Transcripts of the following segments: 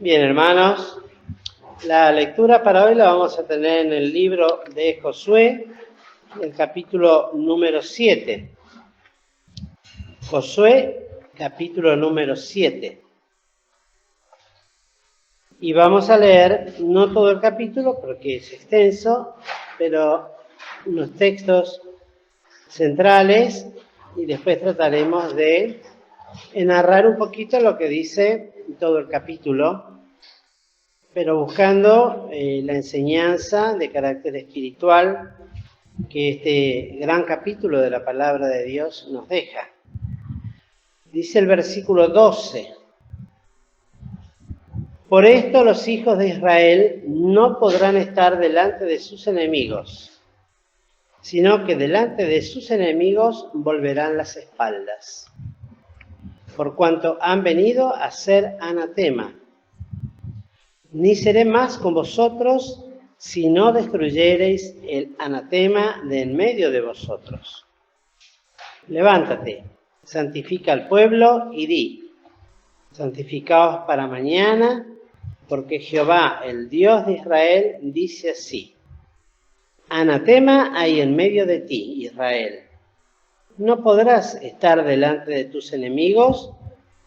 Bien, hermanos, la lectura para hoy la vamos a tener en el libro de Josué, el capítulo número 7. Josué, capítulo número 7. Y vamos a leer, no todo el capítulo porque es extenso, pero unos textos centrales y después trataremos de narrar un poquito lo que dice todo el capítulo, pero buscando la enseñanza de carácter espiritual que este gran capítulo de la palabra de Dios nos deja. Dice el versículo 12: Por esto los hijos de Israel no podrán estar delante de sus enemigos, sino que delante de sus enemigos volverán las espaldas, por cuanto han venido a ser anatema. Ni seré más con vosotros si no destruyereis el anatema de en medio de vosotros. Levántate, santifica al pueblo y di: santificaos para mañana, porque Jehová, el Dios de Israel, dice así: anatema hay en medio de ti, Israel. No podrás estar delante de tus enemigos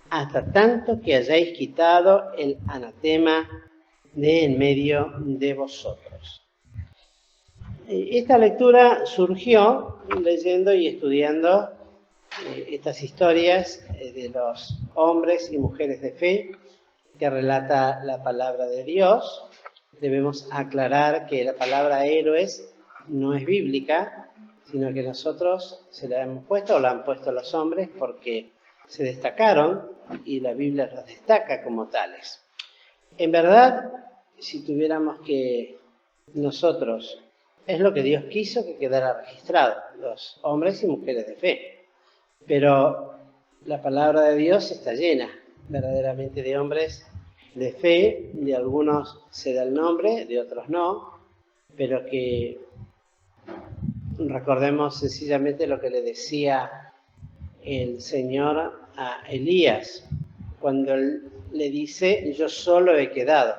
hasta tanto que hayáis quitado el anatema de en medio de vosotros. Esta lectura surgió leyendo y estudiando estas historias de los hombres y mujeres de fe que relata la palabra de Dios. Debemos aclarar que la palabra héroes no es bíblica, sino que nosotros se la hemos puesto o la han puesto los hombres porque se destacaron y la Biblia los destaca como tales. En verdad, si tuviéramos que nosotros, es lo que Dios quiso que quedara registrado, los hombres y mujeres de fe. Pero la palabra de Dios está llena verdaderamente de hombres de fe, de algunos se da el nombre, de otros no, pero que recordemos sencillamente lo que le decía el Señor a Elías, cuando él le dice: yo solo he quedado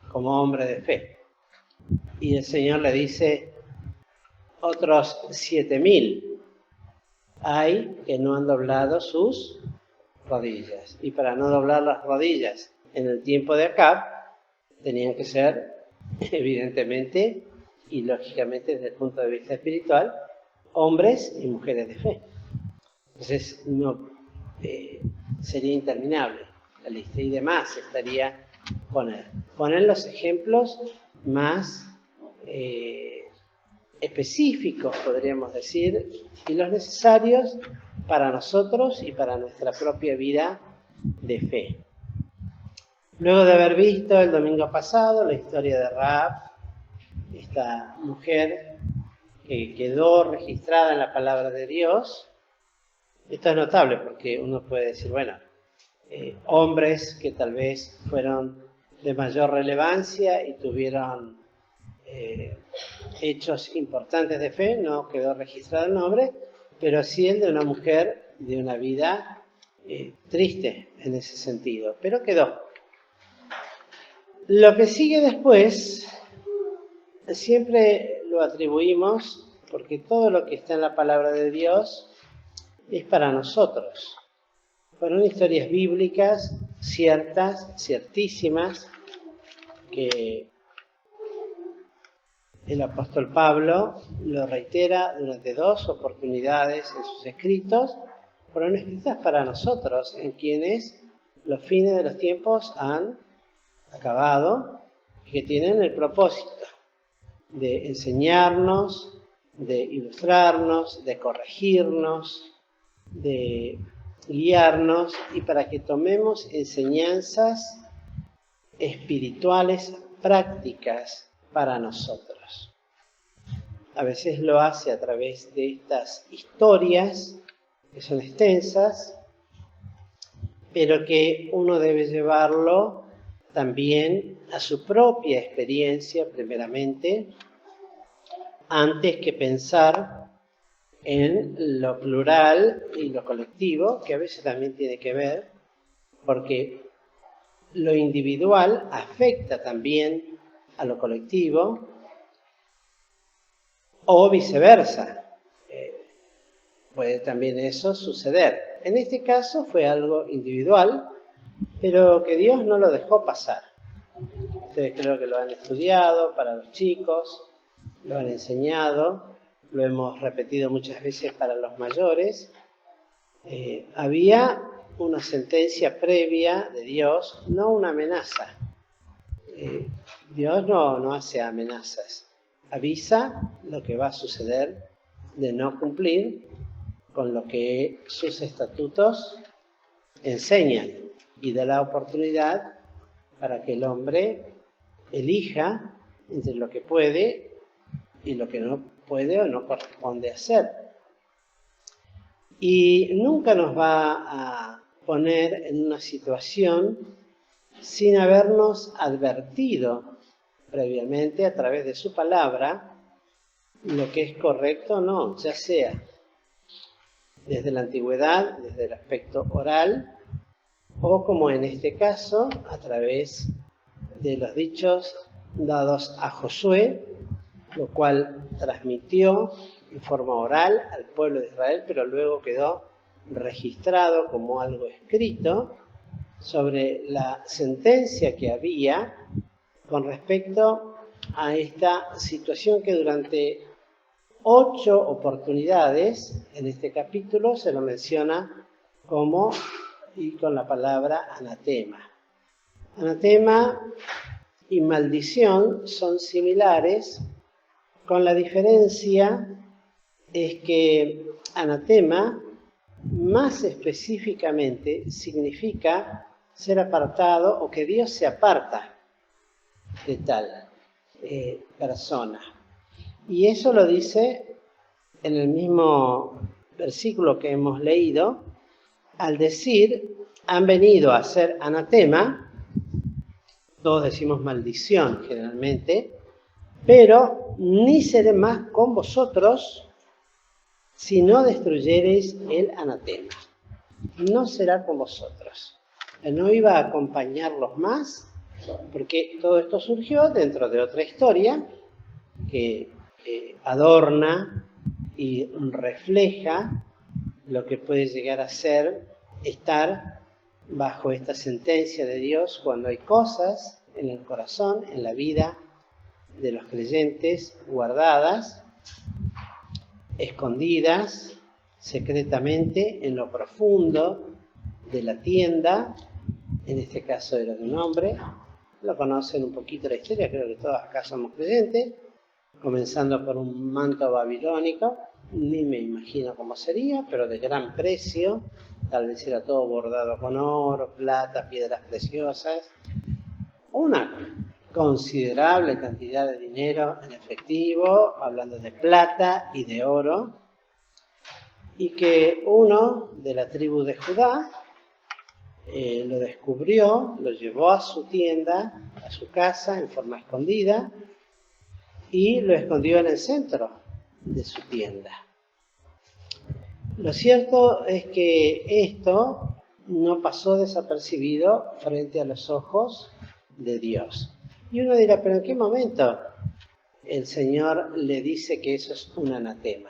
como hombre de fe. Y el Señor le dice: otros 7.000 hay que no han doblado sus rodillas. Y para no doblar las rodillas en el tiempo de Acab, tenían que ser, evidentemente y lógicamente desde el punto de vista espiritual, hombres y mujeres de fe. Entonces no sería interminable la lista, y demás estaría poner los ejemplos más específicos, podríamos decir, y los necesarios para nosotros y para nuestra propia vida de fe. Luego de haber visto el domingo pasado la historia de Rahab, esta mujer que quedó registrada en la palabra de Dios, esto es notable porque uno puede decir, bueno, hombres que tal vez fueron de mayor relevancia y tuvieron hechos importantes de fe, no quedó registrado el nombre, pero sí el de una mujer de una vida triste en ese sentido, pero quedó. Lo que sigue después siempre lo atribuimos, porque todo lo que está en la palabra de Dios es para nosotros. Fueron historias bíblicas ciertas, ciertísimas, que el apóstol Pablo lo reitera durante 2 oportunidades en sus escritos, fueron escritas para nosotros, en quienes los fines de los tiempos han acabado, que tienen el propósito de enseñarnos, de ilustrarnos, de corregirnos, de guiarnos, y para que tomemos enseñanzas espirituales prácticas para nosotros. A veces lo hace a través de estas historias que son extensas, pero que uno debe llevarlo también a su propia experiencia primeramente, antes que pensar en lo plural y lo colectivo, que a veces también tiene que ver, porque lo individual afecta también a lo colectivo o viceversa. Puede también eso suceder. En este caso fue algo individual, pero que Dios no lo dejó pasar. Ustedes creo que lo han estudiado para los chicos, lo han enseñado, lo hemos repetido muchas veces para los mayores. Había una sentencia previa de Dios, no una amenaza. Dios no hace amenazas, avisa lo que va a suceder de no cumplir con lo que sus estatutos enseñan y da la oportunidad para que el hombre elija entre lo que puede y lo que no puede o no corresponde hacer. Y nunca nos va a poner en una situación sin habernos advertido previamente a través de su palabra lo que es correcto o no, ya sea desde la antigüedad, desde el aspecto oral, o como en este caso, a través de los dichos dados a Josué, lo cual transmitió en forma oral al pueblo de Israel, pero luego quedó registrado como algo escrito sobre la sentencia que había con respecto a esta situación que durante 8 oportunidades en este capítulo se lo menciona como y con la palabra anatema. Anatema y maldición son similares, con la diferencia es que anatema más específicamente significa ser apartado o que Dios se aparta de tal persona. Y eso lo dice en el mismo versículo que hemos leído, al decir, han venido a ser anatema, todos decimos maldición generalmente, pero ni seré más con vosotros si no destruyereis el anatema. No será con vosotros. No iba a acompañarlos más, porque todo esto surgió dentro de otra historia que adorna y refleja lo que puede llegar a ser estar bajo esta sentencia de Dios cuando hay cosas en el corazón, en la vida de los creyentes guardadas, escondidas secretamente en lo profundo de la tienda, en este caso era de un hombre. Lo conocen un poquito la historia, creo que todos acá somos creyentes, comenzando por un manto babilónico, ni me imagino cómo sería, pero de gran precio, tal vez era todo bordado con oro, plata, piedras preciosas, una considerable cantidad de dinero en efectivo, hablando de plata y de oro, y que uno de la tribu de Judá lo descubrió, lo llevó a su tienda, a su casa en forma escondida, y lo escondió en el centro de su tienda. Lo cierto es que esto no pasó desapercibido frente a los ojos de Dios. Y uno dirá, ¿pero en qué momento el Señor le dice que eso es un anatema?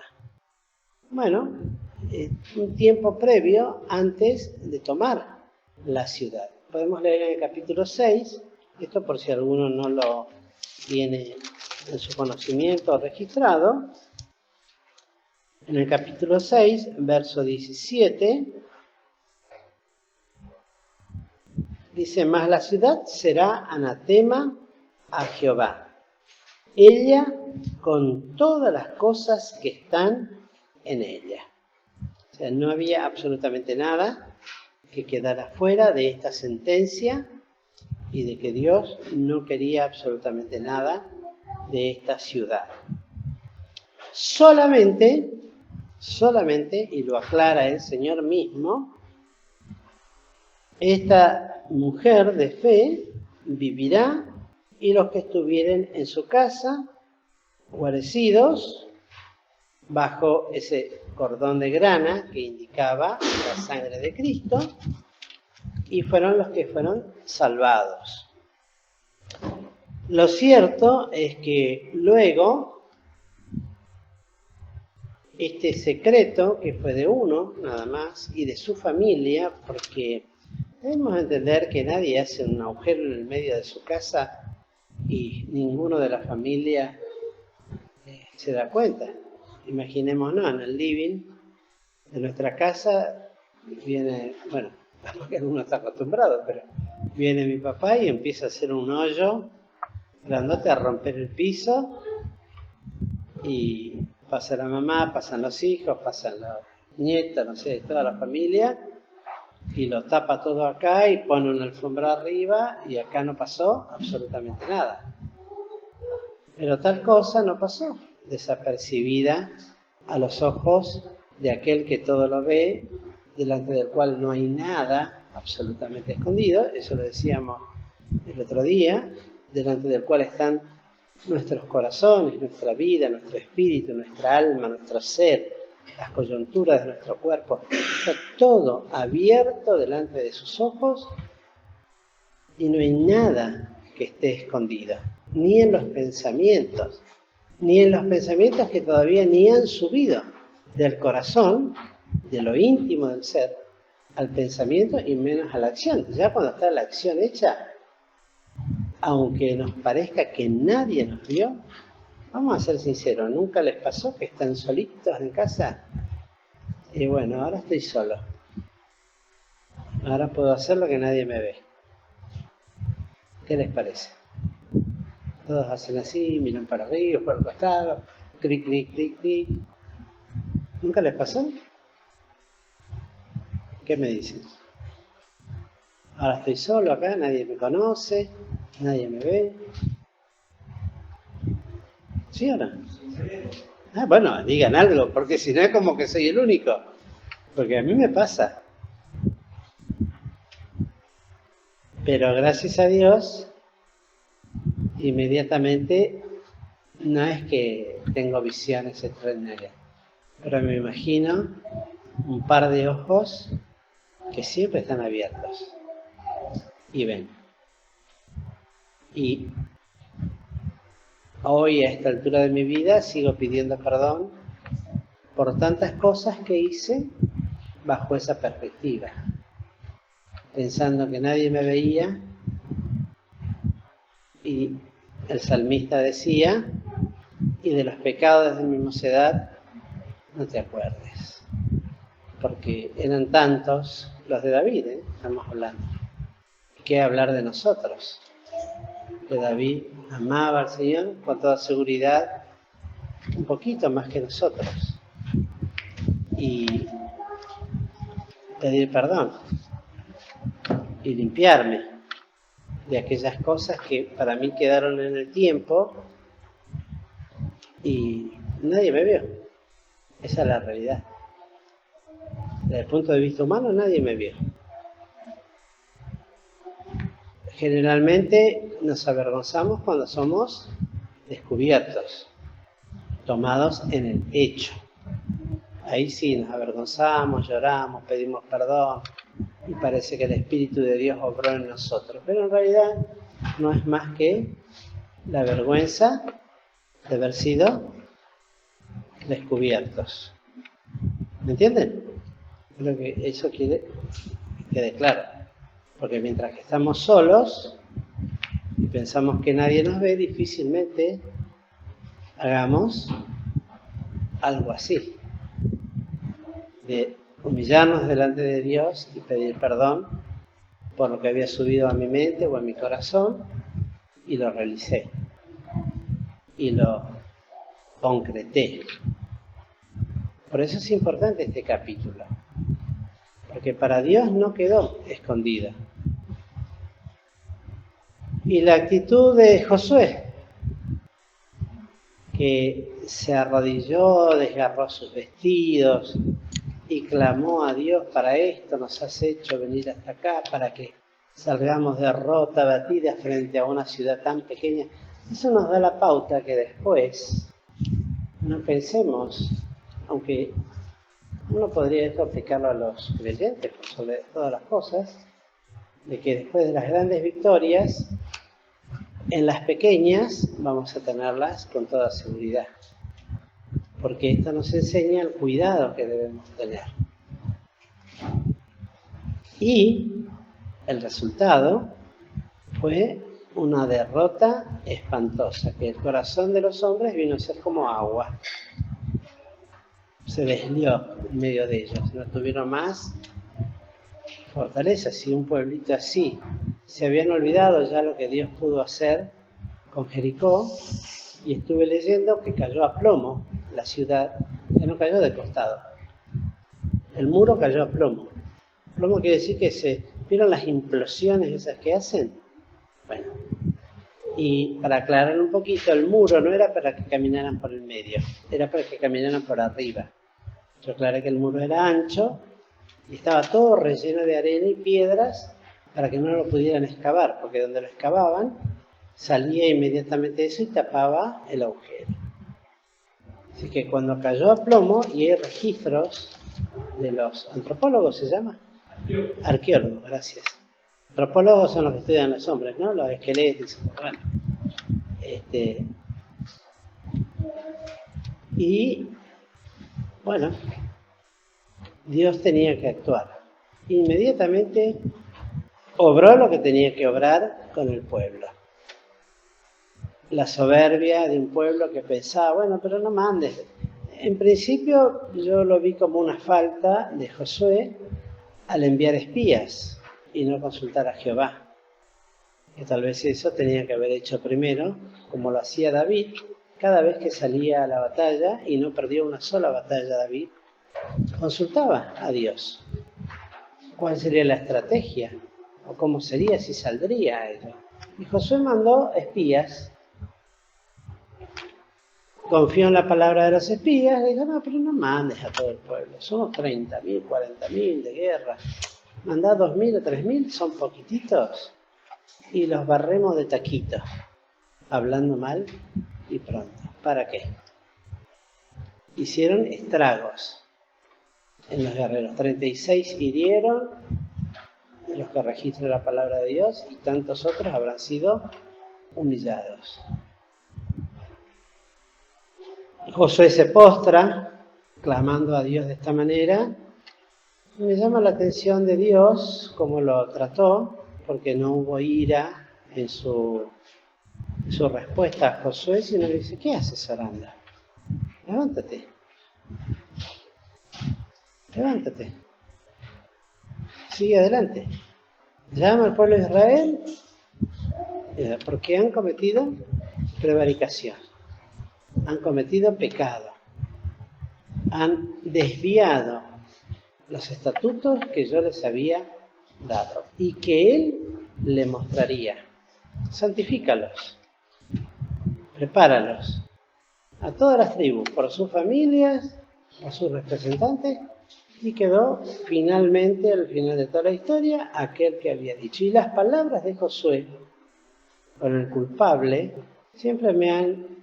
Bueno, un tiempo previo antes de tomar la ciudad. Podemos leer en el capítulo 6, esto por si alguno no lo tiene en su conocimiento registrado. En el capítulo 6, verso 17, dice, mas la ciudad será anatema a Jehová, ella con todas las cosas que están en ella. O sea, no había absolutamente nada que quedara fuera de esta sentencia y de que Dios no quería absolutamente nada de esta ciudad. Solamente, y lo aclara el Señor mismo, esta mujer de fe vivirá y los que estuvieren en su casa, guarecidos, bajo ese cordón de grana que indicaba la sangre de Cristo, y fueron los que fueron salvados. Lo cierto es que luego este secreto, que fue de uno nada más y de su familia, porque debemos entender que nadie hace un agujero en el medio de su casa y ninguno de la familia se da cuenta. Imaginémonos, en el living de nuestra casa viene, bueno, porque uno está acostumbrado, pero viene mi papá y empieza a hacer un hoyo grandote, a romper el piso, y pasa la mamá, pasan los hijos, pasan los nietos, no sé, toda la familia, y lo tapa todo acá y pone una alfombra arriba y acá no pasó absolutamente nada. Pero tal cosa no pasó, desapercibida a los ojos de aquel que todo lo ve, delante del cual no hay nada absolutamente escondido. Eso lo decíamos el otro día, delante del cual están nuestros corazones, nuestra vida, nuestro espíritu, nuestra alma, nuestro ser, las coyunturas de nuestro cuerpo. Está todo abierto delante de sus ojos y no hay nada que esté escondido, ni en los pensamientos, ni en los pensamientos que todavía ni han subido del corazón, de lo íntimo del ser, al pensamiento y menos a la acción. Ya cuando está la acción hecha, aunque nos parezca que nadie nos vio, vamos a ser sinceros, ¿nunca les pasó que están solitos en casa? Y bueno, ahora estoy solo. Ahora puedo hacer lo que nadie me ve. ¿Qué les parece? Todos hacen así, miran para arriba, para el costado, clic, clic, clic, clic. ¿Nunca les pasó? ¿Qué me dicen? Ahora estoy solo acá, nadie me conoce, nadie me ve. ¿Sí o no? Ah, bueno, digan algo, porque si no es como que soy el único. Porque a mí me pasa. Pero gracias a Dios, inmediatamente, no es que tengo visiones extraordinarias, pero me imagino un par de ojos que siempre están abiertos y ven. Y hoy, a esta altura de mi vida, sigo pidiendo perdón por tantas cosas que hice bajo esa perspectiva, pensando que nadie me veía. Y el salmista decía, y de los pecados de mi mocedad no te acuerdes, porque eran tantos los de David, estamos hablando. ¿Qué hablar de nosotros? Que David amaba al Señor con toda seguridad, un poquito más que nosotros, y pedir perdón y limpiarme de aquellas cosas que para mí quedaron en el tiempo y nadie me vio. Esa es la realidad. Desde el punto de vista humano, nadie me vio. Generalmente nos avergonzamos cuando somos descubiertos, tomados en el hecho. Ahí sí nos avergonzamos, lloramos, pedimos perdón y parece que el Espíritu de Dios obró en nosotros. Pero en realidad no es más que la vergüenza de haber sido descubiertos. ¿Me entienden? Creo que eso quiere que quede claro. Porque mientras que estamos solos y pensamos que nadie nos ve, difícilmente hagamos algo así, de humillarnos delante de Dios y pedir perdón por lo que había subido a mi mente o a mi corazón, y lo realicé y lo concreté. Por eso es importante este capítulo, porque para Dios no quedó escondido. Y la actitud de Josué, que se arrodilló, desgarró sus vestidos y clamó a Dios: para esto nos has hecho venir hasta acá, para que salgamos derrota, batida frente a una ciudad tan pequeña. Eso nos da la pauta que después no pensemos, aunque uno podría esto aplicarlo a los creyentes por sobre todas las cosas, de que después de las grandes victorias, en las pequeñas vamos a tenerlas con toda seguridad. Porque esto nos enseña el cuidado que debemos tener. Y el resultado fue una derrota espantosa, que el corazón de los hombres vino a ser como agua. Se deslió en medio de ellos, no tuvieron más fortaleza. Si un pueblito así se habían olvidado ya lo que Dios pudo hacer con Jericó, y estuve leyendo que cayó a plomo la ciudad, que no cayó de costado. El muro cayó a plomo. Plomo quiere decir que ¿vieron las implosiones esas que hacen? Bueno, y para aclarar un poquito, el muro no era para que caminaran por el medio, era para que caminaran por arriba. Yo aclaré que el muro era ancho y estaba todo relleno de arena y piedras para que no lo pudieran excavar, porque donde lo excavaban salía inmediatamente eso y tapaba el agujero. Así que cuando cayó a plomo, y hay registros de los antropólogos, ¿se llama? Arqueólogos, gracias. Antropólogos son los que estudian los hombres, ¿no? Los esqueletos. Bueno, y bueno, Dios tenía que actuar. Inmediatamente obró lo que tenía que obrar con el pueblo. La soberbia de un pueblo que pensaba, bueno, pero no mandes. En principio yo lo vi como una falta de Josué al enviar espías y no consultar a Jehová. Que tal vez eso tenía que haber hecho primero, como lo hacía David, cada vez que salía a la batalla y no perdió una sola batalla David, consultaba a Dios. ¿Cuál sería la estrategia? ¿O cómo sería si saldría a ello? Y Josué mandó espías. Confió en la palabra de los espías, le dijo, no, pero no mandes a todo el pueblo, somos 30.000, 40.000 de guerra, mandá 2.000 o 3.000, son poquititos, y los barremos de taquito, hablando mal y pronto. ¿Para qué? Hicieron estragos en los guerreros, 36 hirieron, los que registran la palabra de Dios, y tantos otros habrán sido humillados. Josué se postra, clamando a Dios de esta manera. Me llama la atención de Dios cómo lo trató, porque no hubo ira en su respuesta a Josué, sino que dice, ¿qué haces, Aranda? Levántate. Levántate. Sigue adelante. Llama al pueblo de Israel porque han cometido prevaricación. Han cometido pecado, han desviado los estatutos que yo les había dado y que Él le mostraría. Santifícalos, prepáralos a todas las tribus, por sus familias, por sus representantes, y quedó finalmente, al final de toda la historia, aquel que había dicho. Y las palabras de Josué con el culpable siempre me han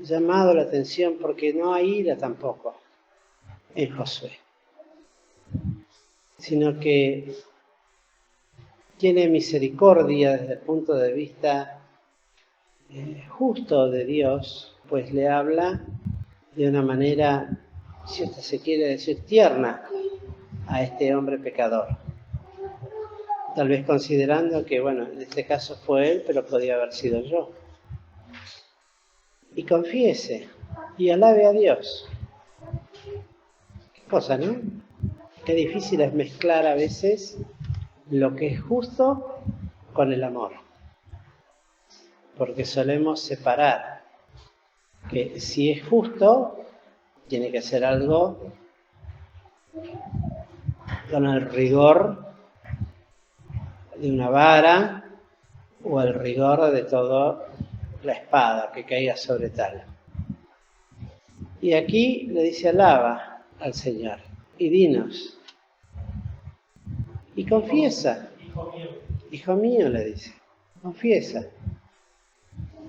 llamado la atención, porque no hay ira tampoco en Josué, sino que tiene misericordia desde el punto de vista justo de Dios, pues le habla de una manera, si usted se quiere decir, tierna a este hombre pecador. Tal vez considerando que, bueno, en este caso fue él, pero podía haber sido yo. Y confiese y alabe a Dios. Qué cosa, ¿no? Qué difícil es mezclar a veces lo que es justo con el amor. Porque solemos separar que si es justo, tiene que ser algo con el rigor de una vara o el rigor de toda la espada que caiga sobre tal. Y aquí le dice alaba al Señor y dinos. Y confiesa. Hijo mío, le dice, confiesa.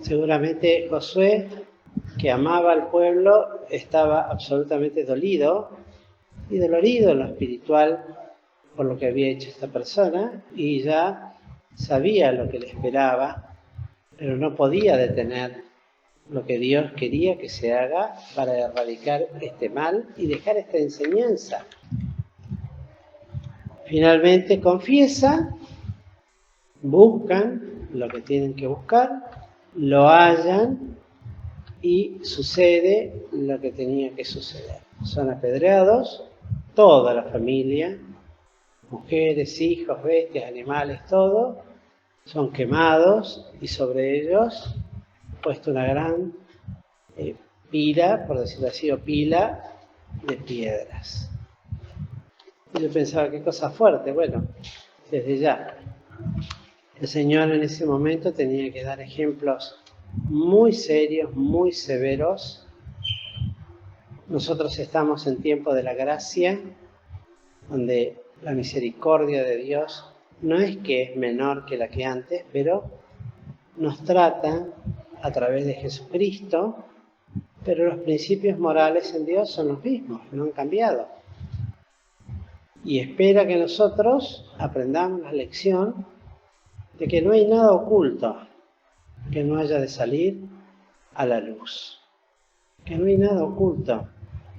Seguramente Josué, que amaba al pueblo, estaba absolutamente dolido y dolorido en lo espiritual por lo que había hecho esta persona y ya sabía lo que le esperaba, pero no podía detener lo que Dios quería que se haga para erradicar este mal y dejar esta enseñanza. Finalmente confiesa, buscan lo que tienen que buscar, lo hallan y sucede lo que tenía que suceder. Son apedreados, toda la familia, mujeres, hijos, bestias, animales, todo, son quemados y sobre ellos puesto una gran pila, por decirlo así, o pila de piedras. Y yo pensaba, qué cosa fuerte. Bueno, desde ya, el Señor en ese momento tenía que dar ejemplos muy serios, muy severos. Nosotros estamos en tiempo de la gracia, donde la misericordia de Dios no es que es menor que la que antes, pero nos trata a través de Jesucristo, pero los principios morales en Dios son los mismos, no han cambiado. Y espera que nosotros aprendamos la lección de que no hay nada oculto que no haya de salir a la luz. Que no hay nada oculto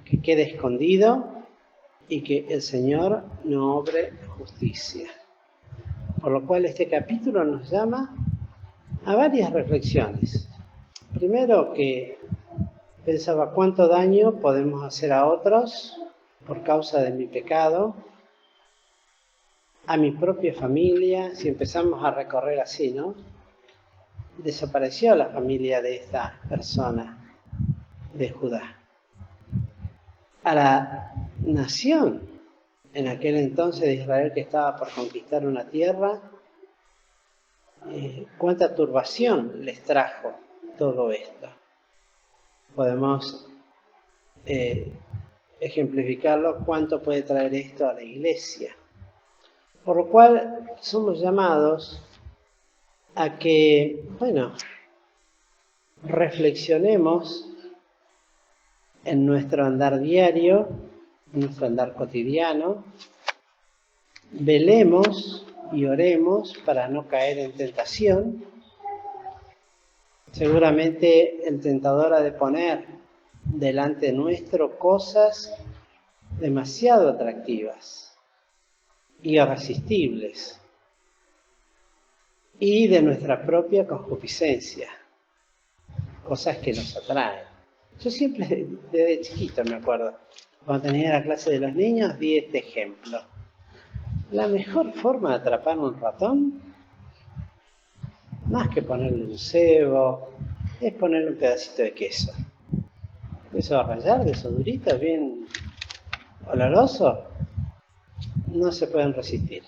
que quede escondido y que el Señor no obre justicia. Por lo cual este capítulo nos llama a varias reflexiones. Primero, que pensaba cuánto daño podemos hacer a otros por causa de mi pecado, a mi propia familia, si empezamos a recorrer así, ¿no? Desapareció la familia de esta persona de Judá. A la nación, en aquel entonces de Israel que estaba por conquistar una tierra, cuánta turbación les trajo todo esto. Podemos ejemplificarlo, cuánto puede traer esto a la iglesia. Por lo cual somos llamados a que, reflexionemos en nuestro andar diario, en nuestro andar cotidiano, velemos y oremos para no caer en tentación. Seguramente el tentador ha de poner delante nuestro cosas demasiado atractivas, irresistibles, y de nuestra propia concupiscencia, cosas que nos atraen. Yo siempre, desde chiquito me acuerdo, cuando tenía la clase de los niños, di este ejemplo. La mejor forma de atrapar un ratón, más que ponerle un cebo, es ponerle un pedacito de queso. Eso a rallar, de esos duritos, bien olorosos, no se pueden resistir.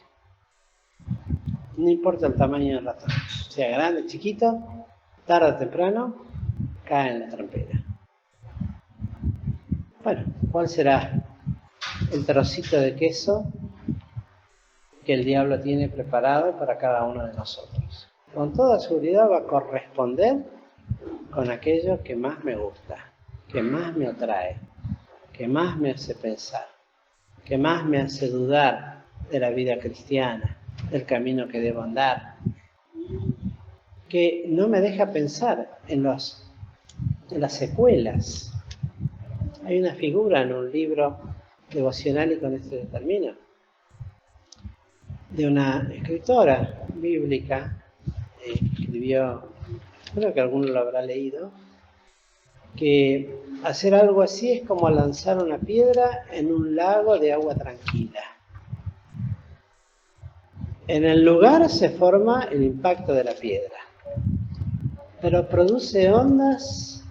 No importa el tamaño del ratón, sea grande, chiquito, tarde o temprano, cae en la trampera. Bueno, ¿cuál será el trocito de queso que el diablo tiene preparado para cada uno de nosotros? Con toda seguridad va a corresponder con aquello que más me gusta, que más me atrae, que más me hace pensar, que más me hace dudar de la vida cristiana, del camino que debo andar, que no me deja pensar en las secuelas. Hay una figura en un libro devocional, y con esto termino, de una escritora bíblica que escribió, creo que alguno lo habrá leído, que hacer algo así es como lanzar una piedra en un lago de agua tranquila. En el lugar se forma el impacto de la piedra, pero produce ondas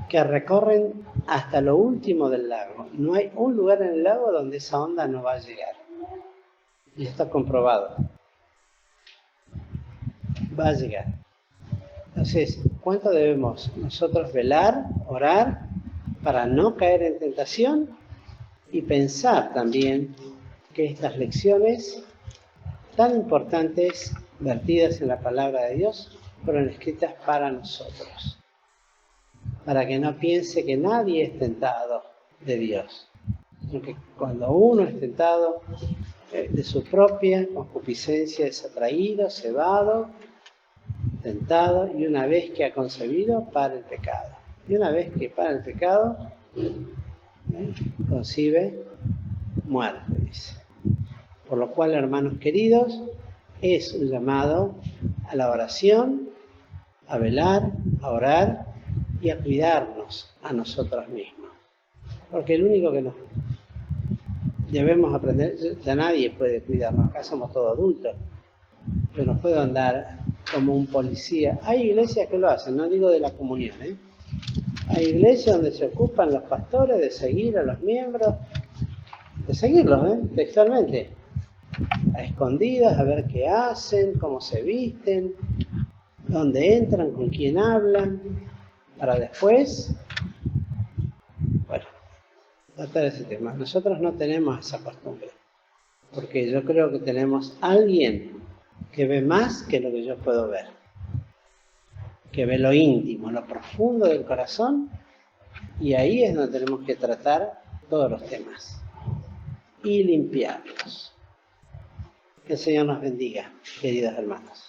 que recorren hasta lo último del lago. No hay un lugar en el lago donde esa onda no va a llegar. Y está comprobado. Va a llegar. Entonces, ¿cuánto debemos nosotros velar, orar, para no caer en tentación? Y pensar también que estas lecciones tan importantes, vertidas en la palabra de Dios, fueron escritas para nosotros. Para que no piense que nadie es tentado de Dios. Porque cuando uno es tentado de su propia concupiscencia, es atraído, cebado, tentado, y una vez que ha concebido, para el pecado. Y una vez que para el pecado, concibe muerte, dice. Por lo cual, hermanos queridos, es un llamado a la oración, a velar, a orar y a cuidarnos a nosotros mismos. Porque el único que nos debemos aprender, ya nadie puede cuidarnos, acá somos todos adultos. Yo no puedo andar como un policía. Hay iglesias que lo hacen, no digo de la comunión, Hay iglesias donde se ocupan los pastores de seguir a los miembros, de seguirlos, textualmente, a escondidas, a ver qué hacen, cómo se visten, dónde entran, con quién hablan, para después, bueno, tratar ese tema. Nosotros no tenemos esa costumbre, porque yo creo que tenemos alguien que ve más que lo que yo puedo ver, que ve lo íntimo, lo profundo del corazón, y ahí es donde tenemos que tratar todos los temas y limpiarlos. Que el Señor nos bendiga, queridos hermanos.